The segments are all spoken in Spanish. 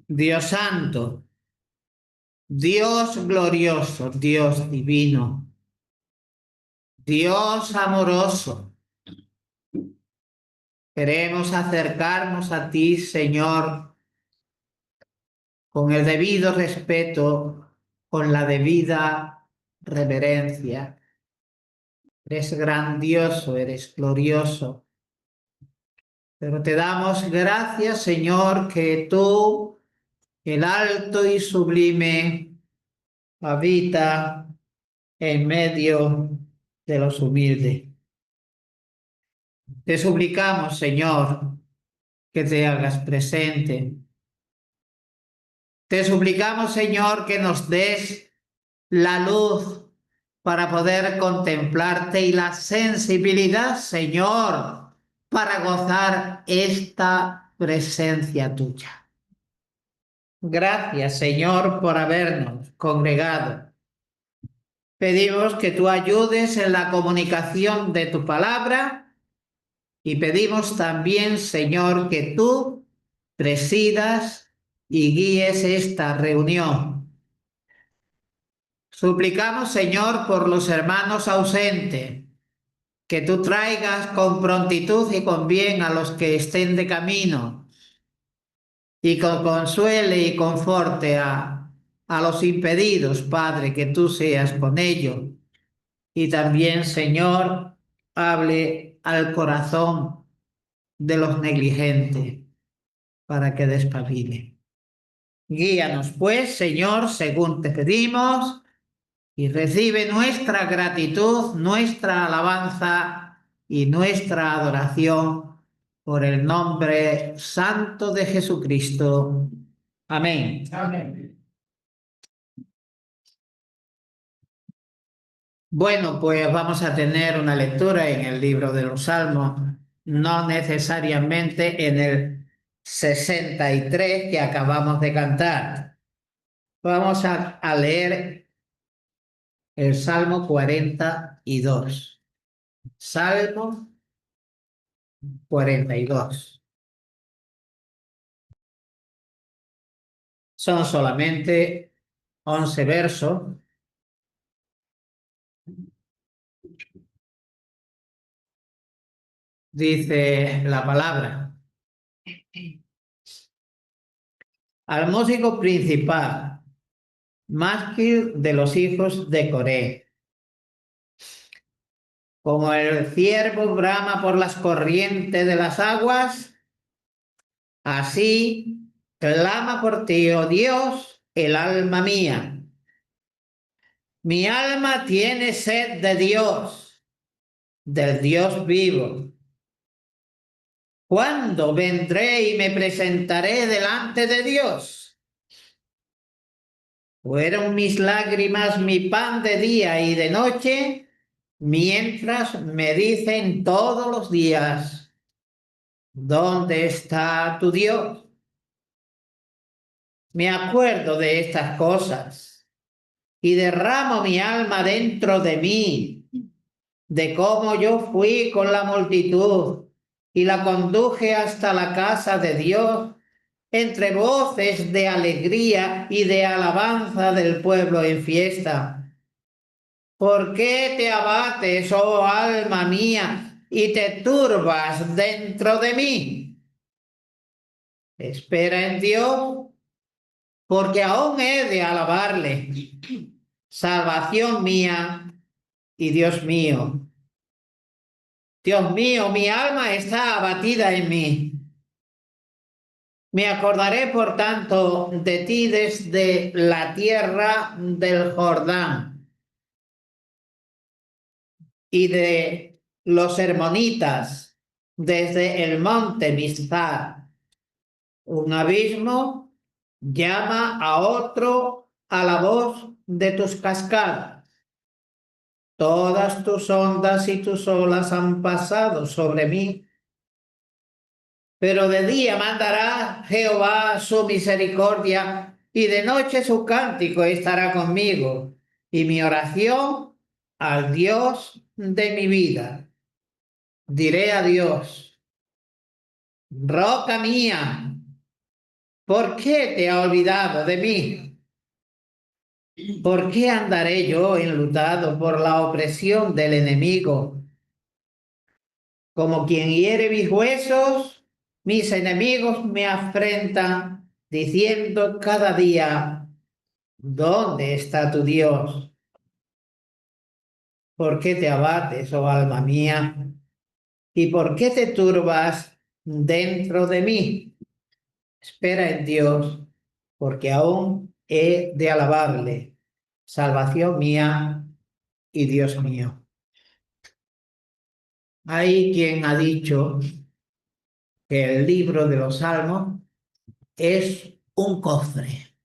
Dios santo, Dios glorioso, Dios divino, Dios amoroso, queremos acercarnos a ti, Señor, con el debido respeto, con la debida reverencia. Eres grandioso, eres glorioso, pero te damos gracias, Señor, que tú, el alto y sublime, habita en medio de los humildes. Te suplicamos, Señor, que te hagas presente. Te suplicamos, Señor, que nos des la luz para poder contemplarte y la sensibilidad, Señor, para gozar esta presencia tuya. Gracias, Señor, por habernos congregado. Pedimos que tú ayudes en la comunicación de tu palabra y pedimos también, Señor, que tú presidas y guíes esta reunión. Suplicamos, Señor, por los hermanos ausentes, que tú traigas con prontitud y con bien a los que estén de camino y consuele y conforte a los impedidos, Padre, que tú seas con ellos. Y también, Señor, hable al corazón de los negligentes para que despabile. Guíanos, pues, Señor, según te pedimos, y recibe nuestra gratitud, nuestra alabanza y nuestra adoración por el nombre santo de Jesucristo. Amén. Amén. Bueno, pues vamos a tener una lectura en el libro de los Salmos, no necesariamente en el 63 que acabamos de cantar. Vamos a leer el Salmo 42. Salmo 42. Son solamente 11 versos. Dice la palabra: al músico principal, mástil de los hijos de Coré. Como el ciervo brama por las corrientes de las aguas, así clama por ti, oh Dios, el alma mía. Mi alma tiene sed de Dios, del Dios vivo. ¿Cuándo vendré y me presentaré delante de Dios? Fueron mis lágrimas mi pan de día y de noche, mientras me dicen todos los días: ¿dónde está tu Dios? Me acuerdo de estas cosas y derramo mi alma dentro de mí, de cómo yo fui con la multitud y la conduje hasta la casa de Dios, entre voces de alegría y de alabanza del pueblo en fiesta. ¿Por qué te abates, oh alma mía, y te turbas dentro de mí? Espera en Dios, porque aún he de alabarle, salvación mía y Dios mío. Dios mío, mi alma está abatida en mí. Me acordaré, por tanto, de ti desde la tierra del Jordán y de los hermonitas desde el monte Mizpar. Un abismo llama a otro a la voz de tus cascadas. Todas tus ondas y tus olas han pasado sobre mí. Pero de día mandará Jehová su misericordia y de noche su cántico estará conmigo y mi oración al Dios de mi vida. Diré a Dios: roca mía, ¿Por qué te has olvidado de mí? ¿Por qué andaré yo enlutado por la opresión del enemigo? Como quien hiere mis huesos, mis enemigos me afrentan, diciendo cada día, ¿dónde está tu Dios? ¿Por qué te abates, oh alma mía? ¿Y por qué te turbas dentro de mí? Espera en Dios, porque aún he de alabarle, salvación mía y Dios mío. Hay quien ha dicho que el libro de los Salmos es un cofre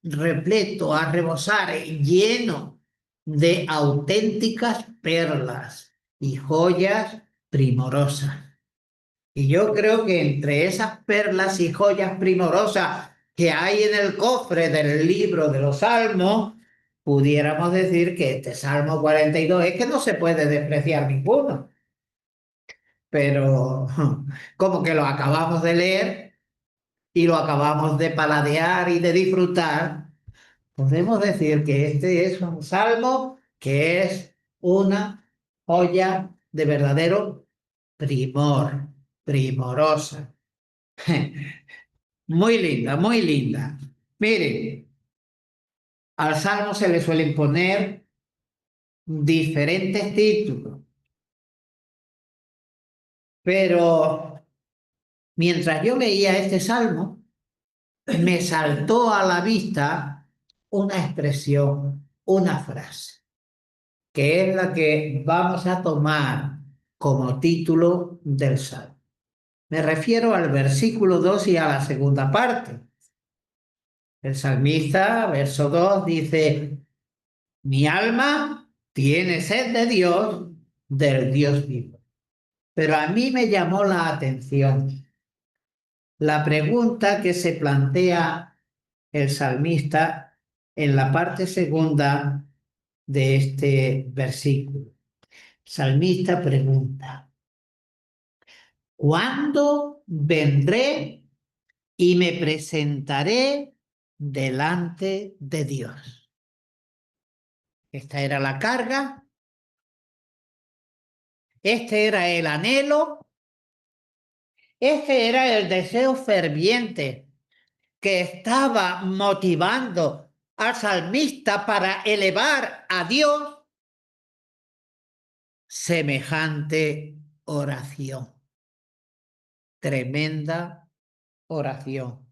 repleto a rebosar, lleno de auténticas perlas y joyas primorosas. Y yo creo que entre esas perlas y joyas primorosas que hay en el cofre del libro de los Salmos, pudiéramos decir que este Salmo 42 es que no se puede despreciar ninguno, pero como que lo acabamos de leer y lo acabamos de paladear y de disfrutar, podemos decir que este es un salmo que es una joya de verdadero primor, primorosa. Muy linda, muy linda. Miren, al salmo se le suelen poner diferentes títulos, pero mientras yo leía este salmo, me saltó a la vista una expresión, una frase, que es la que vamos a tomar como título del salmo. Me refiero al versículo 2 y a la segunda parte. El salmista, verso 2, dice: mi alma tiene sed de Dios, del Dios vivo. Pero a mí me llamó la atención la pregunta que se plantea el salmista en la parte segunda de este versículo. El salmista pregunta: ¿cuándo vendré y me presentaré delante de Dios? Esta era la carga, este era el anhelo, este era el deseo ferviente que estaba motivando al salmista para elevar a Dios semejante oración. Tremenda oración.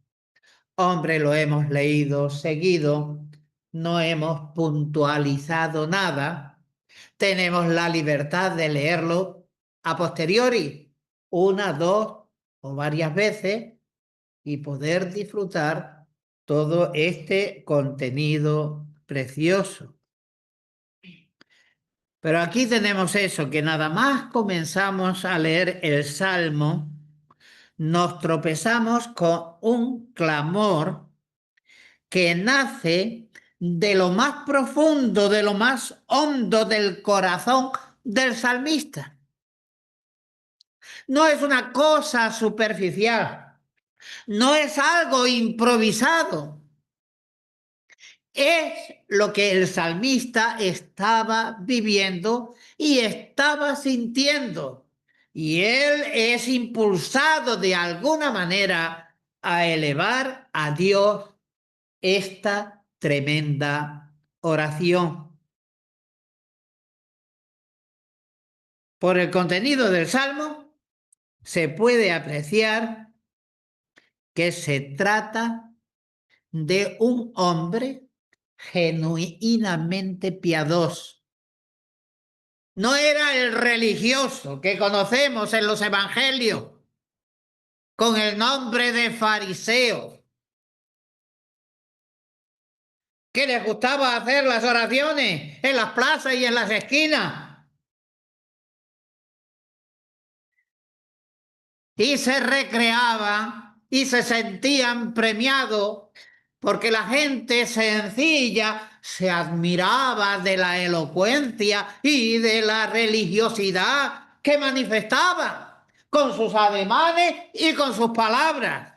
Hombre, lo hemos leído seguido, no hemos puntualizado nada, tenemos la libertad de leerlo a posteriori, una, dos o varias veces, y poder disfrutar todo este contenido precioso. Pero aquí tenemos eso, que nada más comenzamos a leer el Salmo, nos tropezamos con un clamor que nace de lo más profundo, de lo más hondo del corazón del salmista. No es una cosa superficial, no es algo improvisado. Es lo que el salmista estaba viviendo y estaba sintiendo. Y él es impulsado de alguna manera a elevar a Dios esta tremenda oración. Por el contenido del salmo se puede apreciar que se trata de un hombre genuinamente piadoso. No era el religioso que conocemos en los evangelios con el nombre de fariseo, que les gustaba hacer las oraciones en las plazas y en las esquinas y se recreaban y se sentían premiados porque la gente sencilla se admiraba de la elocuencia y de la religiosidad que manifestaba con sus ademanes y con sus palabras.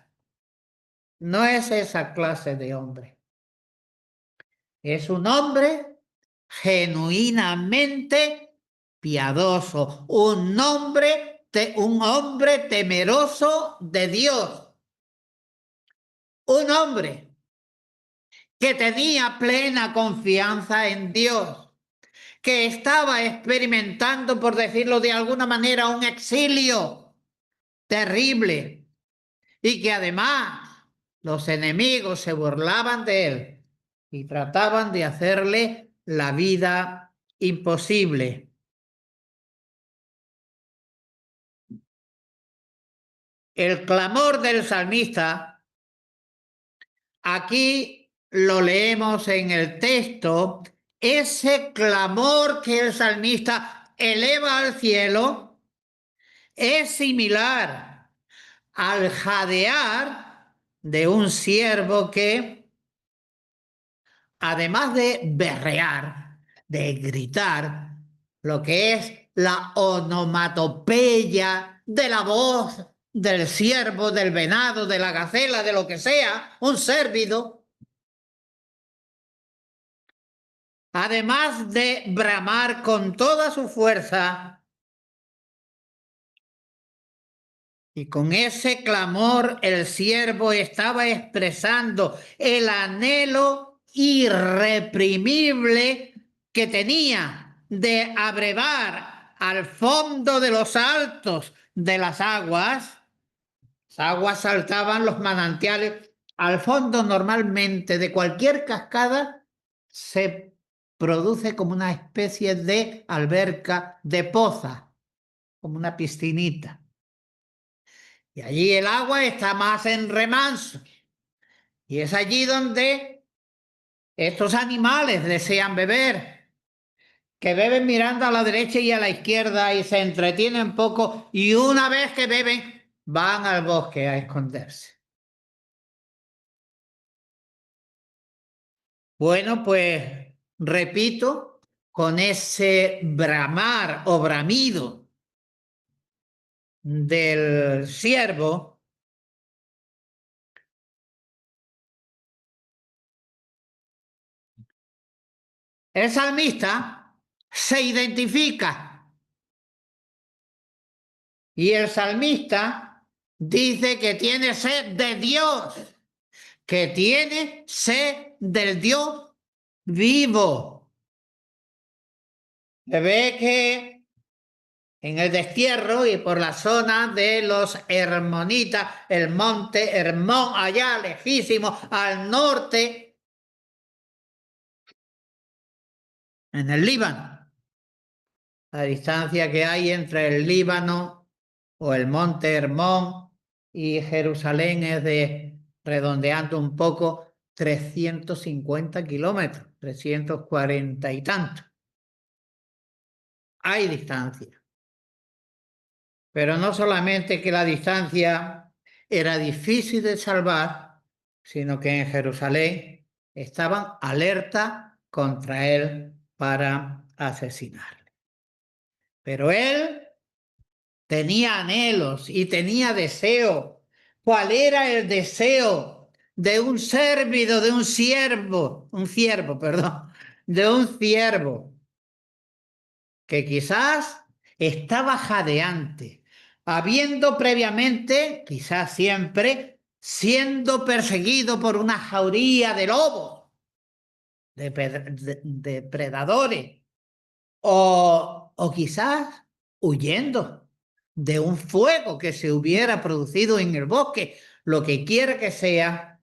no es esa clase de hombre. Es un hombre genuinamente piadoso, un hombre temeroso de Dios, un hombre que tenía plena confianza en Dios, que estaba experimentando, por decirlo de alguna manera, un exilio terrible y que además los enemigos se burlaban de él y trataban de hacerle la vida imposible. El clamor del salmista, aquí lo leemos en el texto, ese clamor que el salmista eleva al cielo es similar al jadear de un ciervo que, además de berrear, de gritar, lo que es la onomatopeya de la voz del ciervo, del venado, de la gacela, de lo que sea, un cérvido, además de bramar con toda su fuerza, y con ese clamor el siervo estaba expresando el anhelo irreprimible que tenía de abrevar al fondo de los altos de las aguas. Las aguas saltaban los manantiales. Al fondo normalmente de cualquier cascada se produce como una especie de alberca de poza, como una piscinita. Y allí el agua está más en remanso. Y es allí donde estos animales desean beber, que beben mirando a la derecha y a la izquierda y se entretienen poco y una vez que beben van al bosque a esconderse. Bueno, pues repito, con ese bramar o bramido del ciervo, el salmista se identifica y el salmista dice que tiene sed de Dios, que tiene sed del Dios vivo. Se ve que en el destierro y por la zona de los Hermonitas, el monte Hermón, allá lejísimo, al norte, en el Líbano. La distancia que hay entre el Líbano o el monte Hermón y Jerusalén es de, redondeando un poco, 350 kilómetros, 340 y tanto. Hay distancia. Pero no solamente que la distancia era difícil de salvar, sino que en Jerusalén estaban alerta contra él para asesinarle. Pero él tenía anhelos y tenía deseo. ¿Cuál era el deseo de un cérvido, de un ciervo, perdón, de un ciervo que quizás estaba jadeante, habiendo previamente, quizás siempre, siendo perseguido por una jauría de lobos, de depredadores, o quizás huyendo de un fuego que se hubiera producido en el bosque, lo que quiera que sea,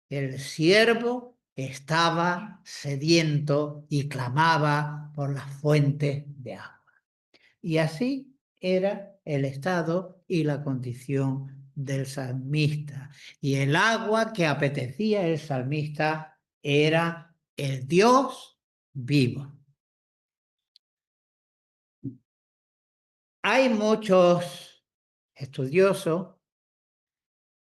el siervo estaba sediento y clamaba por las fuentes de agua. Y así era el estado y la condición del salmista. Y el agua que apetecía el salmista era el Dios vivo. Hay muchos estudiosos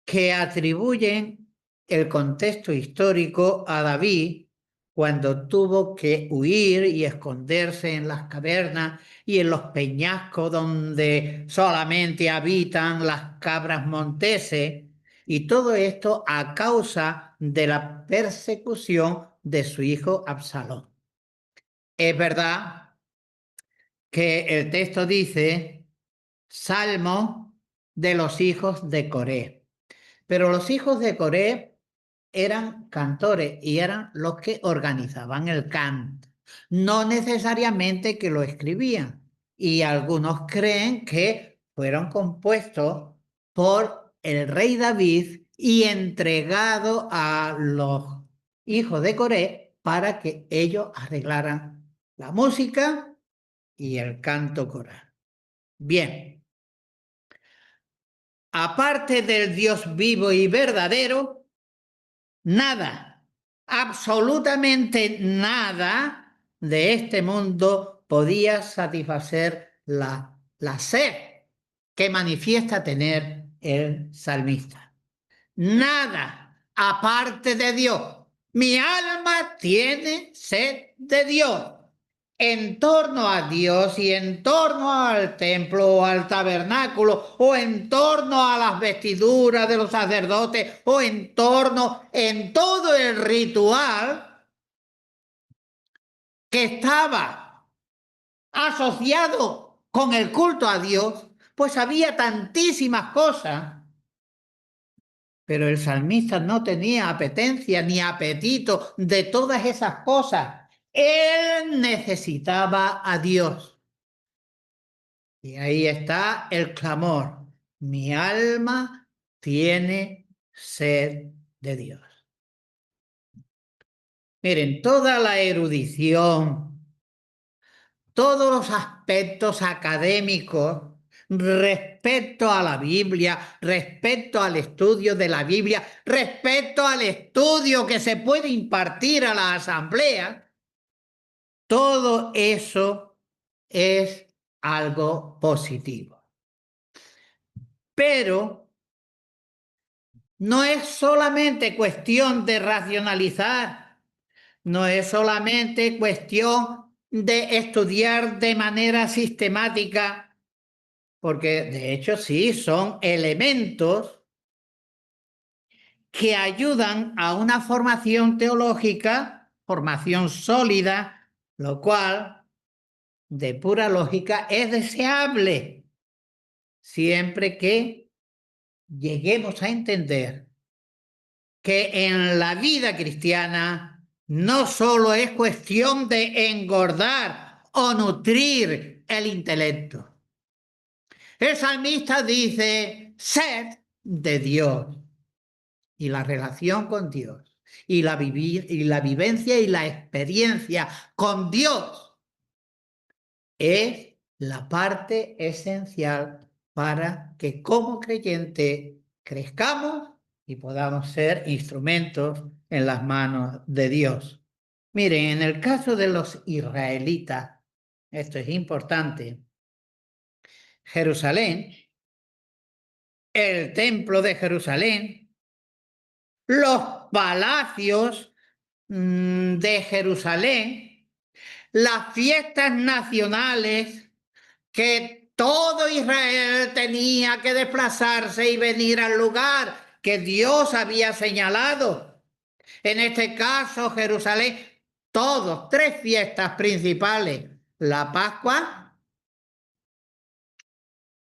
que atribuyen el contexto histórico a David cuando tuvo que huir y esconderse en las cavernas y en los peñascos donde solamente habitan las cabras monteses, Y todo esto a causa de la persecución de su hijo Absalón. Es verdad que el texto dice Salmo de los hijos de Coré, pero los hijos de Coré eran cantores y eran los que organizaban el canto, no necesariamente que lo escribían. Y algunos creen que fueron compuestos por el rey David y entregados a los hijos de Coré para que ellos arreglaran la música y el canto coral. Bien, aparte del Dios vivo y verdadero, nada, absolutamente nada de este mundo podía satisfacer la sed que manifiesta tener el salmista. Nada aparte de Dios. Mi alma tiene sed de Dios. En torno a Dios y en torno al templo o al tabernáculo o en torno a las vestiduras de los sacerdotes o en todo el ritual que estaba asociado con el culto a Dios, pues había tantísimas cosas. Pero el salmista no tenía apetencia ni apetito de todas esas cosas. Él necesitaba a Dios. Y ahí está el clamor. Mi alma tiene sed de Dios. Miren, toda la erudición, todos los aspectos académicos respecto a la Biblia, respecto al estudio de la Biblia, respecto al estudio que se puede impartir a la asamblea, todo eso es algo positivo. Pero no es solamente cuestión de racionalizar, no es solamente cuestión de estudiar de manera sistemática, porque de hecho sí, son elementos que ayudan a una formación teológica, formación sólida, lo cual, de pura lógica, es deseable, siempre que lleguemos a entender que en la vida cristiana no solo es cuestión de engordar o nutrir el intelecto. El salmista dice, sed de Dios y la relación con Dios y la vivencia y la experiencia con Dios es la parte esencial para que como creyente crezcamos y podamos ser instrumentos en las manos de Dios. Miren, en el caso de los israelitas, esto es importante, Jerusalén, el templo de Jerusalén, los palacios de Jerusalén, las fiestas nacionales que todo Israel tenía que desplazarse y venir al lugar que Dios había señalado. En este caso, Jerusalén, tres fiestas principales: la Pascua,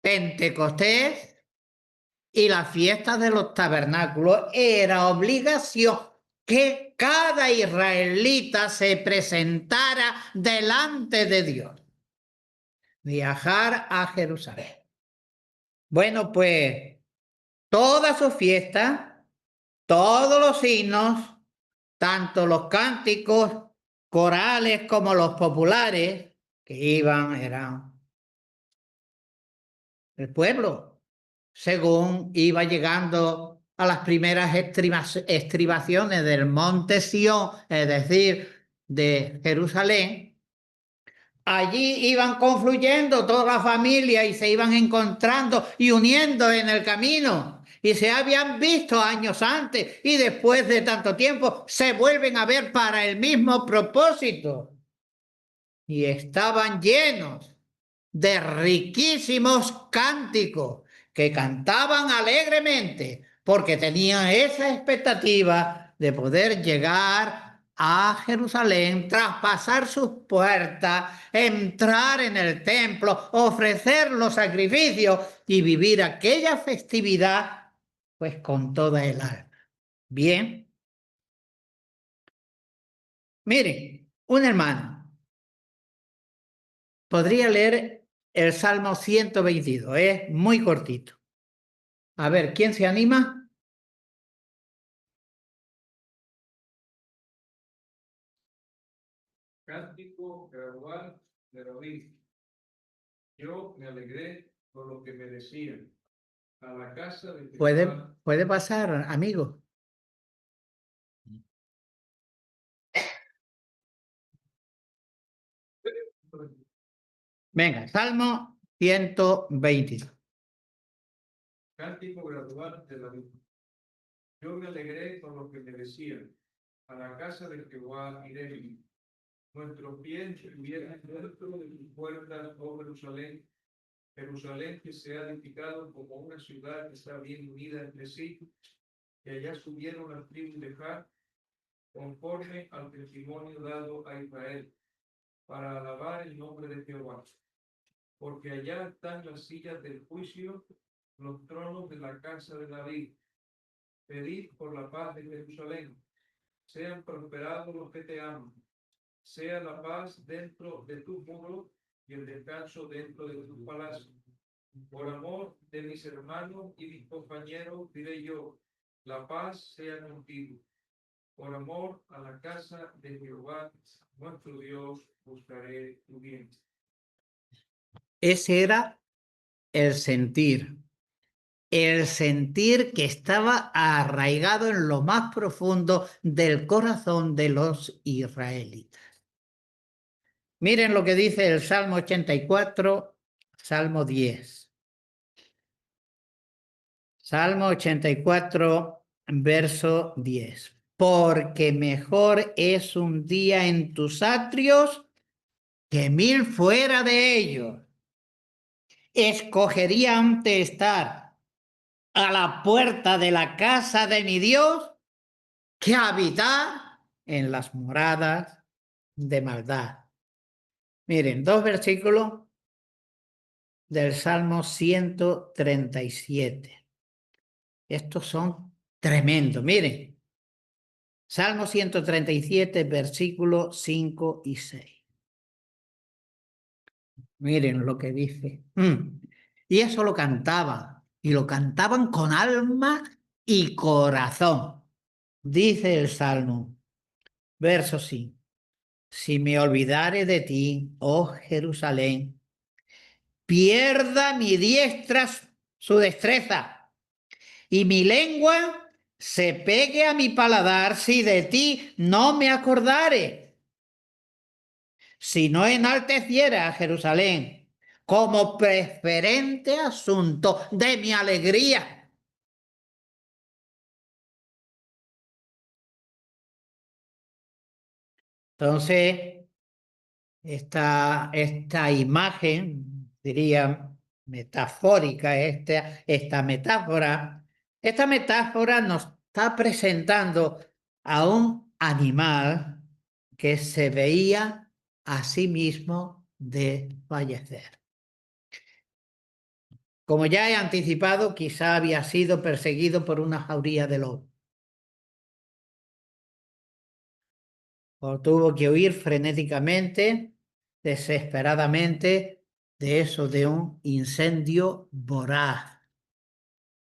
Pentecostés y las fiestas de los tabernáculos. Era obligación que cada israelita se presentara delante de Dios. Viajar a Jerusalén. Bueno, pues todas sus fiestas, todos los himnos, tanto los cánticos corales como los populares que eran el pueblo, según iba llegando a las primeras estribaciones del monte Sión, es decir, de Jerusalén. Allí iban confluyendo toda la familia y se iban encontrando y uniendo en el camino. Y se habían visto años antes y después de tanto tiempo se vuelven a ver para el mismo propósito. Y estaban llenos de riquísimos cánticos que cantaban alegremente porque tenía esa expectativa de poder llegar a Jerusalén, traspasar sus puertas, entrar en el templo, ofrecer los sacrificios y vivir aquella festividad pues con toda el alma. Bien, miren, un hermano podría leer el Salmo 122, es muy cortito. A ver, ¿quién se anima? Cántico gradual de David. Yo me alegré por lo que me decían. A la casa de Jehová. Puede pasar, amigo. Venga, Salmo 122. Cántico gradual de David. Yo me alegré por lo que me decían. A la casa de Jehová iré. Nuestros pies estuvieran dentro de tus puertas, oh Jerusalén. Jerusalén que se ha edificado como una ciudad que está bien unida entre sí. Y allá subieron las tribus de Gad, conforme al testimonio dado a Israel, para alabar el nombre de Jehová. Porque allá están las sillas del juicio, los tronos de la casa de David. Pedid por la paz de Jerusalén. Sean prosperados los que te aman. Sea la paz dentro de tus muros y el descanso dentro de tus palacios. Por amor de mis hermanos y mis compañeros diré yo, la paz sea contigo. Por amor a la casa de Jehová, nuestro Dios, buscaré tu bien. Ese era el sentir que estaba arraigado en lo más profundo del corazón de los israelitas. Miren lo que dice el Salmo 84, Salmo 10. Salmo 84, verso 10. Porque mejor es un día en tus atrios que 1000 fuera de ellos. Escogería antes estar a la puerta de la casa de mi Dios que habitar en las moradas de maldad. Miren, 2 versículos del Salmo 137. Estos son tremendos. Miren, Salmo 137, versículos 5 y 6. Miren lo que dice. Y eso lo cantaban. Y lo cantaban con alma y corazón. Dice el Salmo, verso 5. Si me olvidare de ti, oh Jerusalén, pierda mi diestra su destreza y mi lengua se pegue a mi paladar si de ti no me acordare. Si no enalteciera a Jerusalén como preferente asunto de mi alegría. Entonces, esta imagen, diría metafórica, esta metáfora nos está presentando a un animal que se veía a sí mismo de fallecer. Como ya he anticipado, quizá había sido perseguido por una jauría de lobos. O tuvo que huir frenéticamente, desesperadamente, de eso, de un incendio voraz.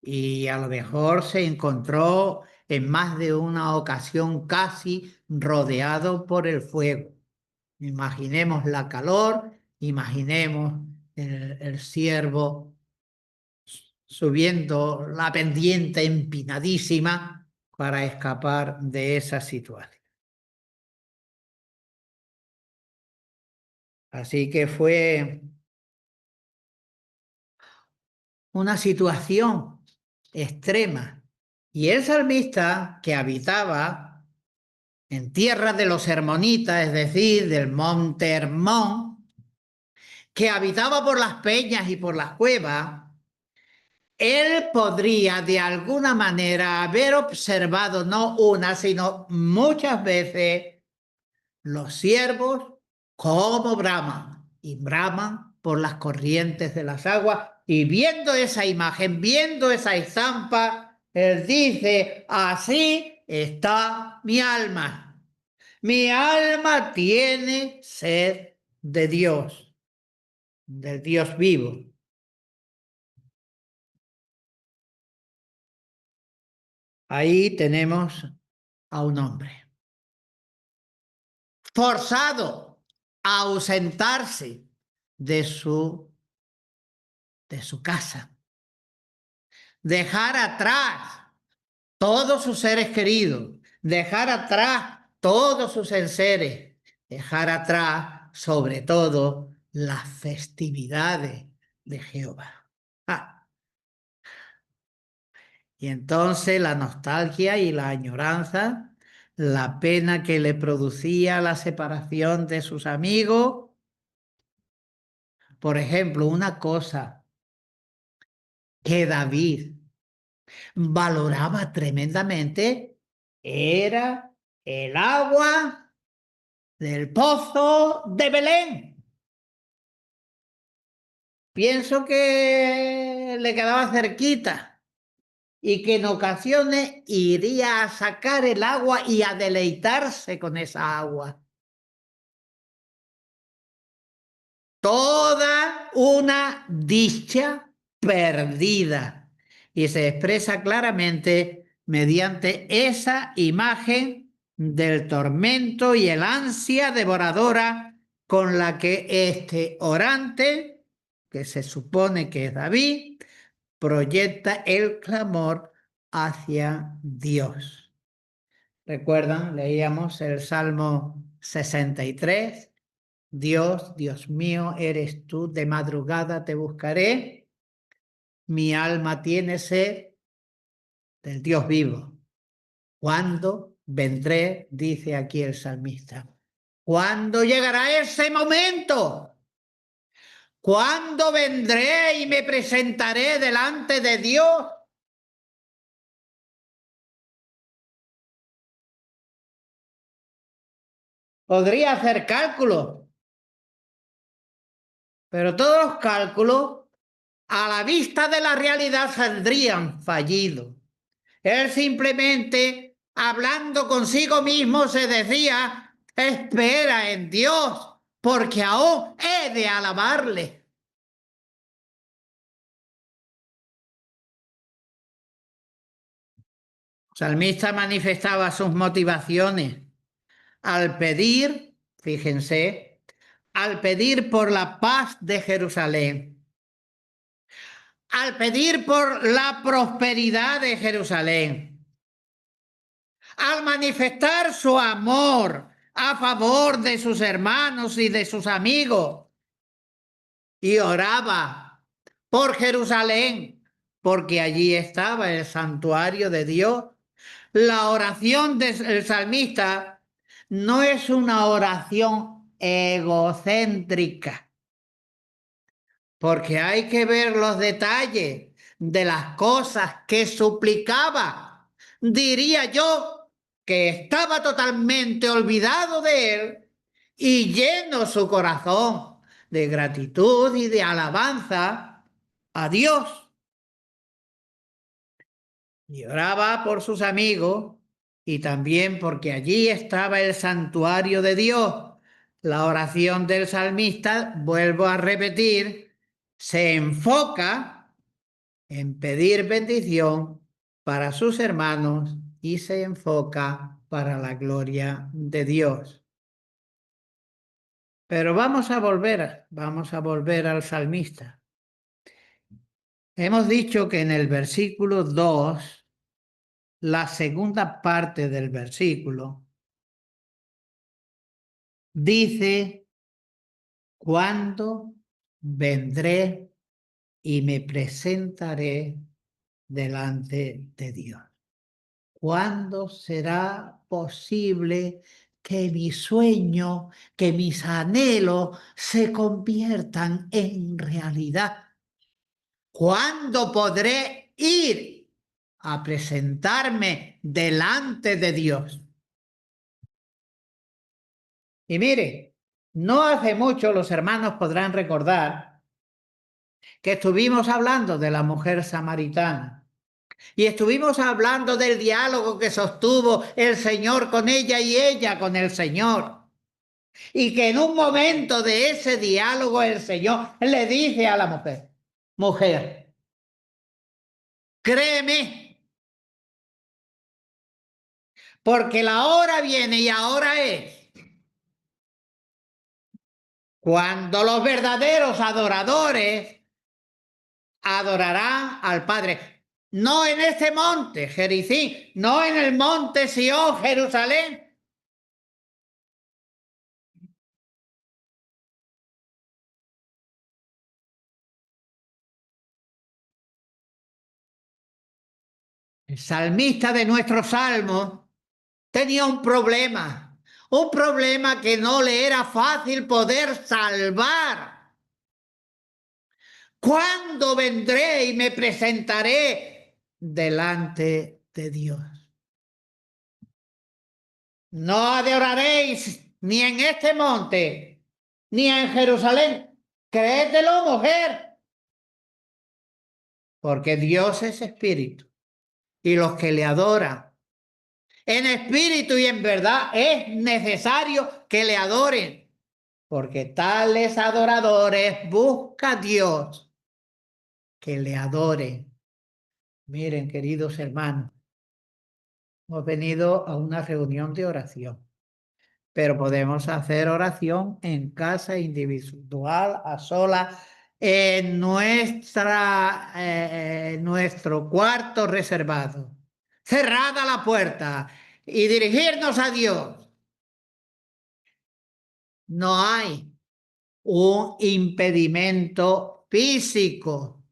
Y a lo mejor se encontró en más de una ocasión casi rodeado por el fuego. Imaginemos la calor, imaginemos el ciervo subiendo la pendiente empinadísima para escapar de esa situación. Así que fue una situación extrema. Y el salmista, que habitaba en tierra de los hermonitas, es decir, del monte Hermón, que habitaba por las peñas y por las cuevas, él podría de alguna manera haber observado no una, sino muchas veces los siervos cómo braman y braman por las corrientes de las aguas y viendo esa imagen, viendo esa estampa, él dice, así está mi alma. Mi alma tiene sed de Dios, del Dios vivo. Ahí tenemos a un hombre forzado a ausentarse de su casa, dejar atrás todos sus seres queridos, dejar atrás todos sus enseres, dejar atrás sobre todo las festividades de Jehová. Ah, y entonces la nostalgia y la añoranza, la pena que le producía la separación de sus amigos. Por ejemplo, una cosa que David valoraba tremendamente era el agua del pozo de Belén. Pienso que le quedaba cerquita y que en ocasiones iría a sacar el agua y a deleitarse con esa agua. Toda una dicha perdida. Y se expresa claramente mediante esa imagen del tormento y el ansia devoradora con la que este orante, que se supone que es David, proyecta el clamor hacia Dios. ¿Recuerdan? Leíamos el Salmo 63. Dios, Dios mío, eres tú, de madrugada te buscaré. Mi alma tiene sed del Dios vivo. ¿Cuándo vendré? Dice aquí el salmista. ¿Cuándo llegará ese momento? ¿Cuándo vendré y me presentaré delante de Dios? Podría hacer cálculos, pero todos los cálculos a la vista de la realidad saldrían fallidos. Él simplemente, hablando consigo mismo, se decía, espera en Dios, porque aún he de alabarle. El salmista manifestaba sus motivaciones al pedir, fíjense, al pedir por la paz de Jerusalén, al pedir por la prosperidad de Jerusalén, al manifestar su amor a favor de sus hermanos y de sus amigos, y oraba por Jerusalén, porque allí estaba el santuario de Dios. La oración del salmista no es una oración egocéntrica, porque hay que ver los detalles de las cosas que suplicaba. Diría yo que estaba totalmente olvidado de él y lleno su corazón de gratitud y de alabanza a Dios. Y oraba por sus amigos y también porque allí estaba el santuario de Dios. La oración del salmista, vuelvo a repetir, se enfoca en pedir bendición para sus hermanos y se enfoca para la gloria de Dios. Pero vamos a volver al salmista. Hemos dicho que en el versículo 2, la segunda parte del versículo, dice, ¿cuándo vendré y me presentaré delante de Dios? ¿Cuándo será posible que mi sueño, que mis anhelos se conviertan en realidad? ¿Cuándo podré ir a presentarme delante de Dios? Y mire, no hace mucho los hermanos podrán recordar que estuvimos hablando de la mujer samaritana y estuvimos hablando del diálogo que sostuvo el Señor con ella y ella con el Señor. Y que en un momento de ese diálogo el Señor le dice a la mujer, mujer, créeme, porque la hora viene y ahora es cuando los verdaderos adoradores adorarán al Padre. No en este monte, Jericín, no en el monte Sión, Jerusalén. El salmista de nuestro salmo tenía un problema que no le era fácil poder salvar. ¿Cuándo vendré y me presentaré delante de Dios? No adoraréis ni en este monte, ni en Jerusalén. Créetelo, mujer. Porque Dios es espíritu. Y los que le adoran en espíritu y en verdad es necesario que le adoren. Porque tales adoradores busca Dios que le adoren. Miren, queridos hermanos, hemos venido a una reunión de oración, pero podemos hacer oración en casa, individual, a solas, en nuestro cuarto reservado, cerrada la puerta y dirigirnos a Dios. No hay un impedimento físico.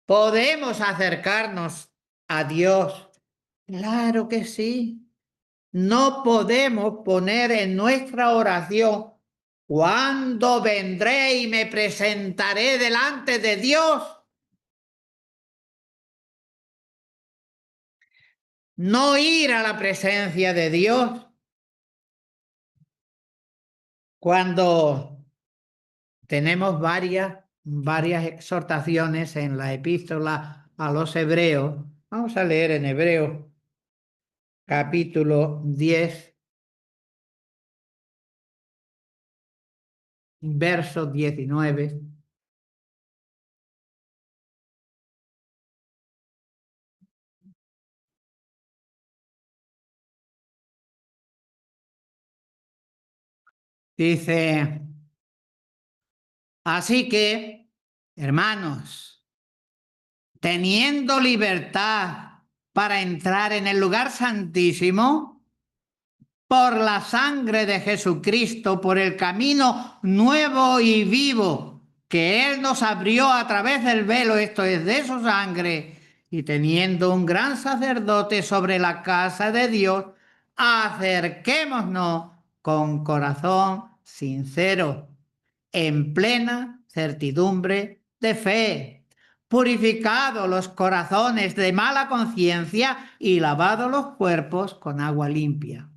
¿Podemos acercarnos a Dios? Claro que sí. No podemos poner en nuestra oración, ¿cuándo vendré y me presentaré delante de Dios? No ir a la presencia de Dios. Cuando tenemos varias exhortaciones en la epístola a los hebreos, vamos a leer en Hebreos capítulo 10, verso 19. Dice, así que, hermanos, teniendo libertad para entrar en el lugar santísimo, por la sangre de Jesucristo, por el camino nuevo y vivo que Él nos abrió a través del velo, esto es de su sangre, y teniendo un gran sacerdote sobre la casa de Dios, acerquémonos con corazón sincero, en plena certidumbre de fe, purificados los corazones de mala conciencia y lavados los cuerpos con agua limpia.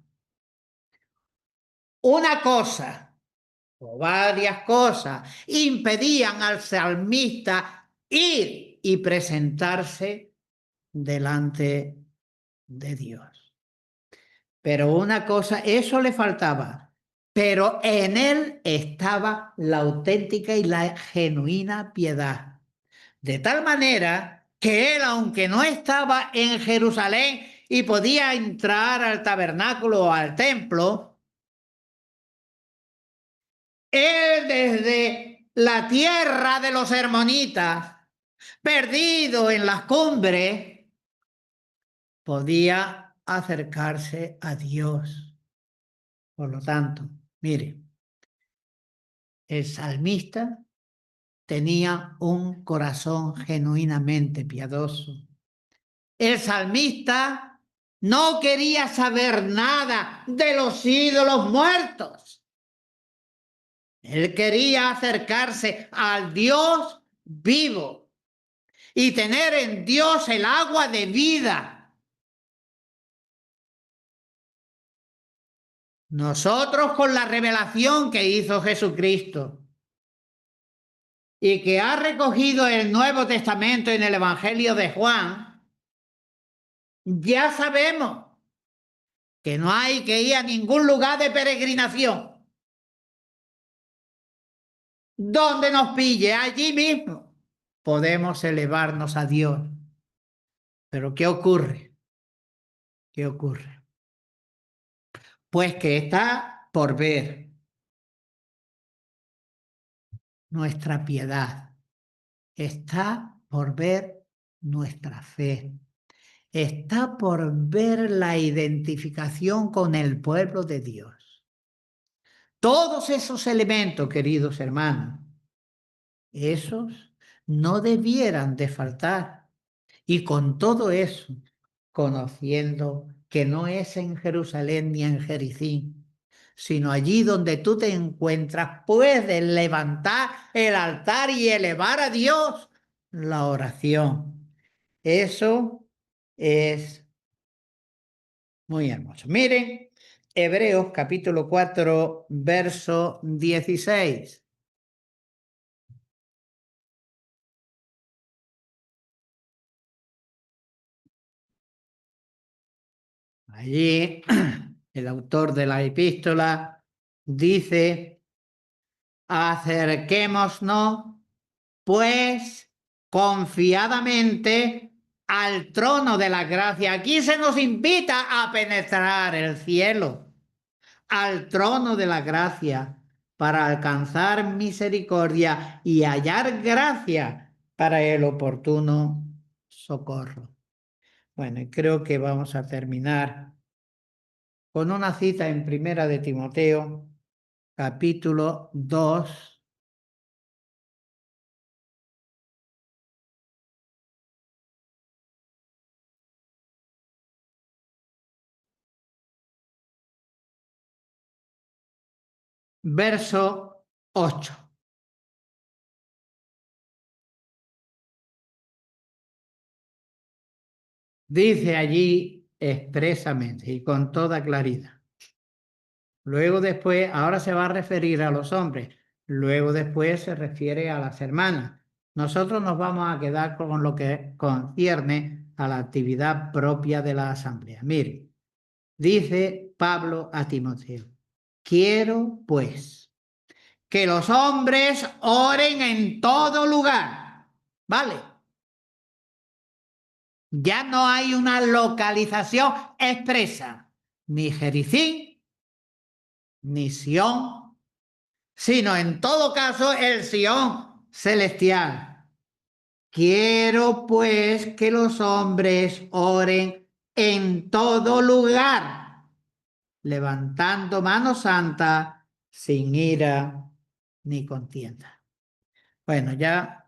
Una cosa o varias cosas impedían al salmista ir y presentarse delante de Dios. Pero una cosa, eso le faltaba, pero en él estaba la auténtica y la genuina piedad. De tal manera que él, aunque no estaba en Jerusalén y podía entrar al tabernáculo o al templo, él desde la tierra de los hermonitas, perdido en las cumbres, podía acercarse a Dios. Por lo tanto, mire, el salmista tenía un corazón genuinamente piadoso. El salmista no quería saber nada de los ídolos muertos. Él quería acercarse al Dios vivo, y tener en Dios el agua de vida. Nosotros, con la revelación que hizo Jesucristo y que ha recogido el Nuevo Testamento en el Evangelio de Juan, ya sabemos que no hay que ir a ningún lugar de peregrinación. Donde nos pille, allí mismo, podemos elevarnos a Dios. Pero ¿qué ocurre? ¿Qué ocurre? Pues que está por ver nuestra piedad, está por ver nuestra fe, está por ver la identificación con el pueblo de Dios. Todos esos elementos, queridos hermanos, esos no debieran de faltar. Y con todo eso, conociendo que no es en Jerusalén ni en Jericín, sino allí donde tú te encuentras, puedes levantar el altar y elevar a Dios la oración. Eso es muy hermoso. Miren, Hebreos capítulo 4, verso 16. Allí el autor de la epístola dice: acerquémonos, pues, confiadamente al trono de la gracia. Aquí se nos invita a penetrar el cielo, al trono de la gracia, para alcanzar misericordia y hallar gracia para el oportuno socorro. Bueno, y creo que vamos a terminar con una cita en Primera de Timoteo, capítulo 2, verso 8. Dice allí expresamente y con toda claridad. Luego después, ahora se va a referir a los hombres, luego después se refiere a las hermanas. Nosotros nos vamos a quedar con lo que concierne a la actividad propia de la asamblea. Mire, dice Pablo a Timoteo: quiero pues que los hombres oren en todo lugar. ¿Vale? Ya no hay una localización expresa, ni Jericín, ni Sión, sino en todo caso el Sión celestial. Quiero pues que los hombres oren en todo lugar, levantando mano santa, sin ira ni contienda. Bueno, ya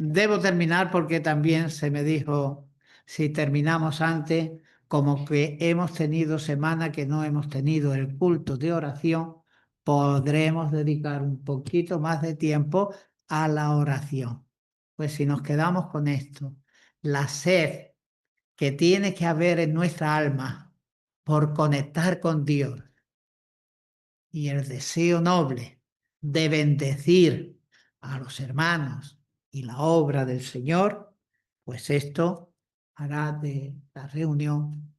debo terminar porque también se me dijo, si terminamos antes, como que hemos tenido semana que no hemos tenido el culto de oración, podremos dedicar un poquito más de tiempo a la oración. Pues si nos quedamos con esto, la sed que tiene que haber en nuestra alma por conectar con Dios y el deseo noble de bendecir a los hermanos y la obra del Señor, pues esto hará de la reunión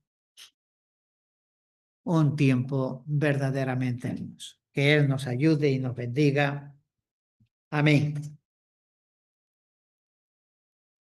un tiempo verdaderamente hermoso. Que Él nos ayude y nos bendiga. Amén.